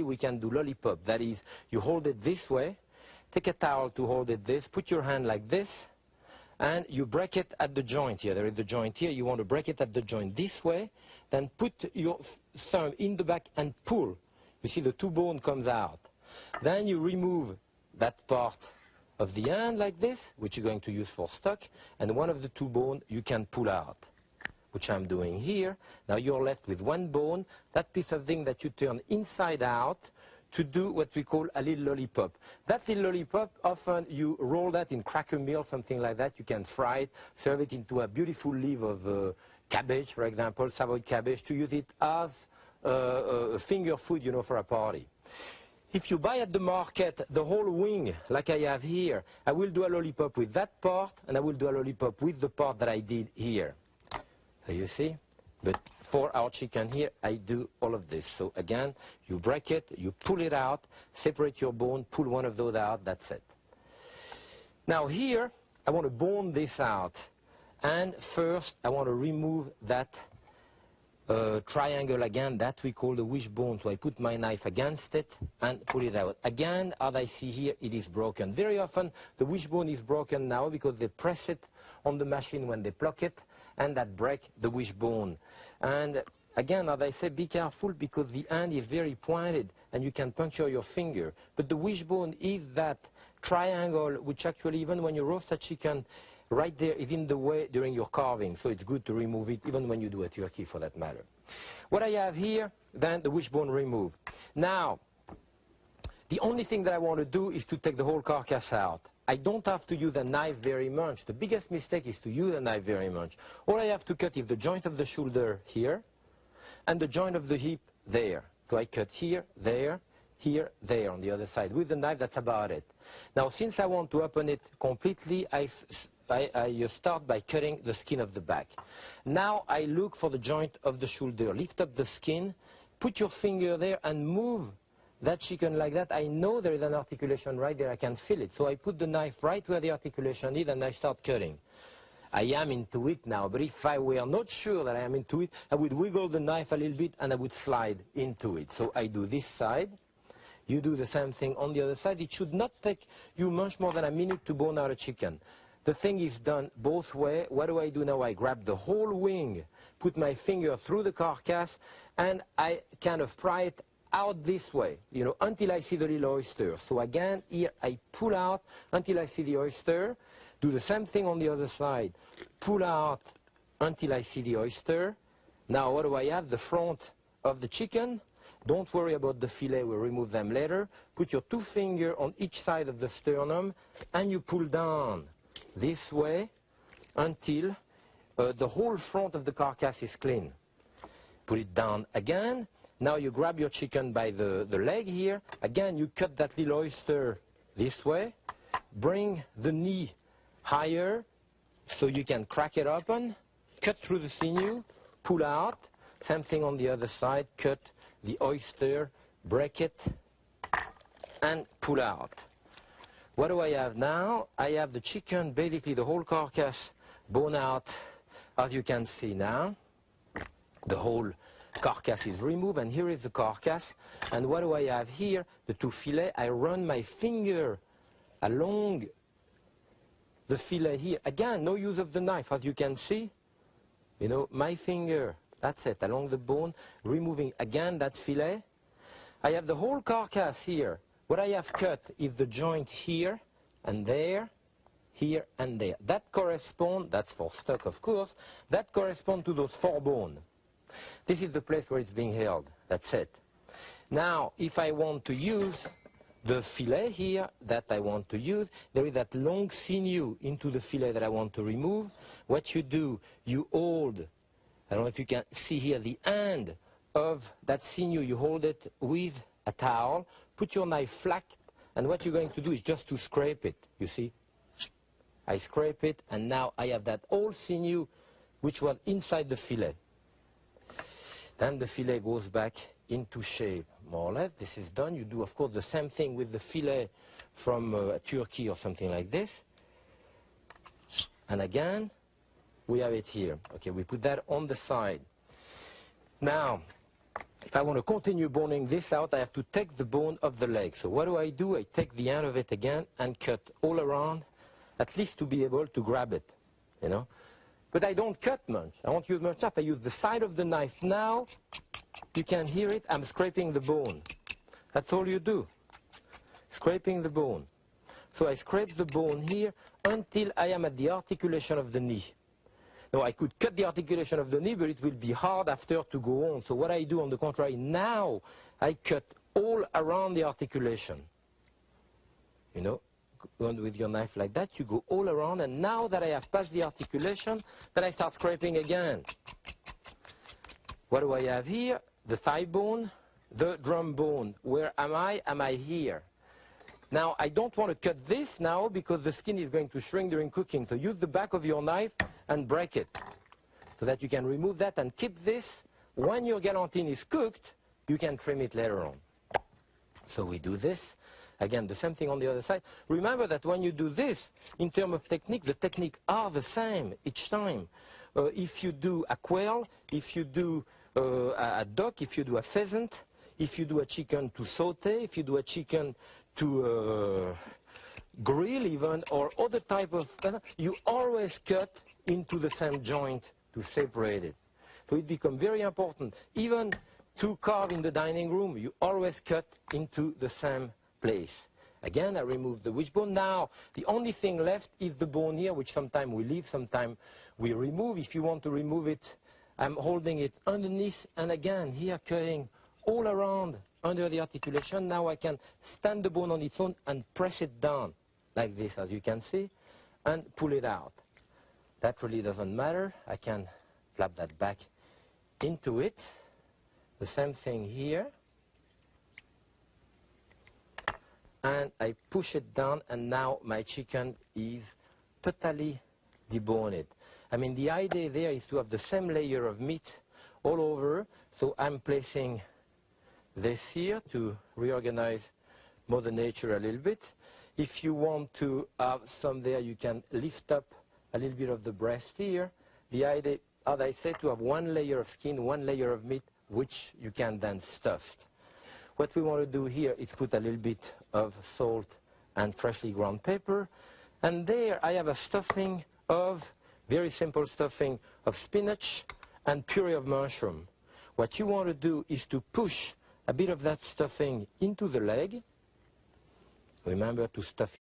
we can do lollipop. That is, you hold it this way, take a towel to hold it this, put your hand like this, and you break it at the joint here. There is the joint here. You want to break it at the joint this way, then put your thumb in the back and pull. You see the two bone comes out. Then you remove that part of the hand like this, which you're going to use for stock, and one of the two bone you can pull out, which I'm doing here. Now you're left with one bone, that piece of thing that you turn inside out to do what we call a little lollipop. That little lollipop, often you roll that in cracker meal, something like that. You can fry it, serve it into a beautiful leaf of cabbage, for example, Savoy cabbage, to use it as finger food, you know, for a party. If you buy at the market the whole wing, like I have here, I will do a lollipop with that part, and I will do a lollipop with the part that I did here. So you see? But for our chicken here, I do all of this. So again, you break it, you pull it out, separate your bone, pull one of those out, that's it. Now here, I want to bone this out. And first, I want to remove that triangle again, that we call the wishbone. So I put my knife against it and pull it out. Again, as I see here, it is broken. Very often, the wishbone is broken now because they press it on the machine when they pluck it, and that break the wishbone. And again, as I say, be careful because the end is very pointed and you can puncture your finger. But the wishbone is that triangle which actually, even when you roast a chicken, right there is in the way during your carving. So it's good to remove it, even when you do a turkey for that matter. What I have here, then the wishbone removed. Now, the only thing that I want to do is to take the whole carcass out. I don't have to use a knife very much. The biggest mistake is to use a knife very much. All I have to cut is the joint of the shoulder here, and the joint of the hip there. So I cut here, there, on the other side. With the knife, that's about it. Now, since I want to open it completely, I start by cutting the skin of the back. Now I look for the joint of the shoulder. Lift up the skin, put your finger there and move that chicken like that. I know there is an articulation right there, I can feel it. So I put the knife right where the articulation is and I start cutting. I am into it now, but if I were not sure that I am into it, I would wiggle the knife a little bit and I would slide into it. So I do this side. You do the same thing on the other side. It should not take you much more than a minute to bone out a chicken. The thing is done both ways. What do I do now? I grab the whole wing, put my finger through the carcass, and I kind of pry it out this way, you know, until I see the little oyster. So again, here I pull out until I see the oyster. Do the same thing on the other side. Pull out until I see the oyster. Now what do I have? The front of the chicken. Don't worry about the fillet, we'll remove them later. Put your two fingers on each side of the sternum and you pull down this way until the whole front of the carcass is clean. Put it down again. Now you grab your chicken by the leg here. Again, you cut that little oyster this way. Bring the knee higher so you can crack it open. Cut through the sinew, pull out. Same thing on the other side. Cut the oyster, break it, and pull out. What do I have now? I have the chicken, basically the whole carcass, bone out, as you can see now. The whole carcass is removed, and here is the carcass. And what do I have here? The two fillets. I run my finger along the fillet here. Again, no use of the knife, as you can see. You know, my finger, that's it, along the bone, removing again that fillet. I have the whole carcass here. What I have cut is the joint here and there, here and there. That corresponds, that's for stock of course, that corresponds to those four bones. This is the place where it's being held, that's it. Now, if I want to use the fillet here that I want to use, there is that long sinew into the fillet that I want to remove. What you do, you hold, I don't know if you can see here, the end of that sinew, you hold it with a towel, put your knife flat, and what you're going to do is just to scrape it, you see. I scrape it, and now I have that old sinew which was inside the fillet. Then the fillet goes back into shape, more or less. This is done. You do, of course, the same thing with the fillet from a turkey or something like this. And again, we have it here. Okay, we put that on the side. Now, if I want to continue boning this out, I have to take the bone of the leg. So what do? I take the end of it again and cut all around, at least to be able to grab it, you know. But I don't cut much. I won't use much knife. I use the side of the knife. Now, you can hear it. I'm scraping the bone. That's all you do. Scraping the bone. So I scrape the bone here until I am at the articulation of the knee. Now, I could cut the articulation of the knee, but it will be hard after to go on. So what I do, on the contrary, now I cut all around the articulation. You know, going with your knife like that, you go all around, and now that I have passed the articulation, then I start scraping again. What do I have here? The thigh bone, the drum bone. Where am I? Am I here? Now, I don't want to cut this now because the skin is going to shrink during cooking. So use the back of your knife and break it so that you can remove that and keep this. When your galantine is cooked, you can trim it later on. So we do this. Again, the same thing on the other side. Remember that when you do this, in terms of technique, the techniques are the same each time. If you do a quail, if you do a duck, if you do a pheasant, if you do a chicken to saute, if you do a chicken to grill even, or other type of, you always cut into the same joint to separate it. So it becomes very important. Even to carve in the dining room, you always cut into the same place. Again, I remove the wishbone. Now, the only thing left is the bone here, which sometimes we leave, sometimes we remove. If you want to remove it, I'm holding it underneath, and again, here cutting all around under the articulation. Now I can stand the bone on its own and press it down like this, as you can see, and pull it out. That really doesn't matter. I can flap that back into it. The same thing here. And I push it down, and now my chicken is totally deboned. I mean, the idea there is to have the same layer of meat all over. So I'm placing this here to reorganize Mother Nature a little bit. If you want to have some there, you can lift up a little bit of the breast here. The idea, as I said, to have one layer of skin, one layer of meat, which you can then stuff. What we want to do here is put a little bit of salt and freshly ground pepper. And there I have a stuffing of, very simple stuffing of spinach and puree of mushroom. What you want to do is to push a bit of that stuffing into the leg. Remember to stuff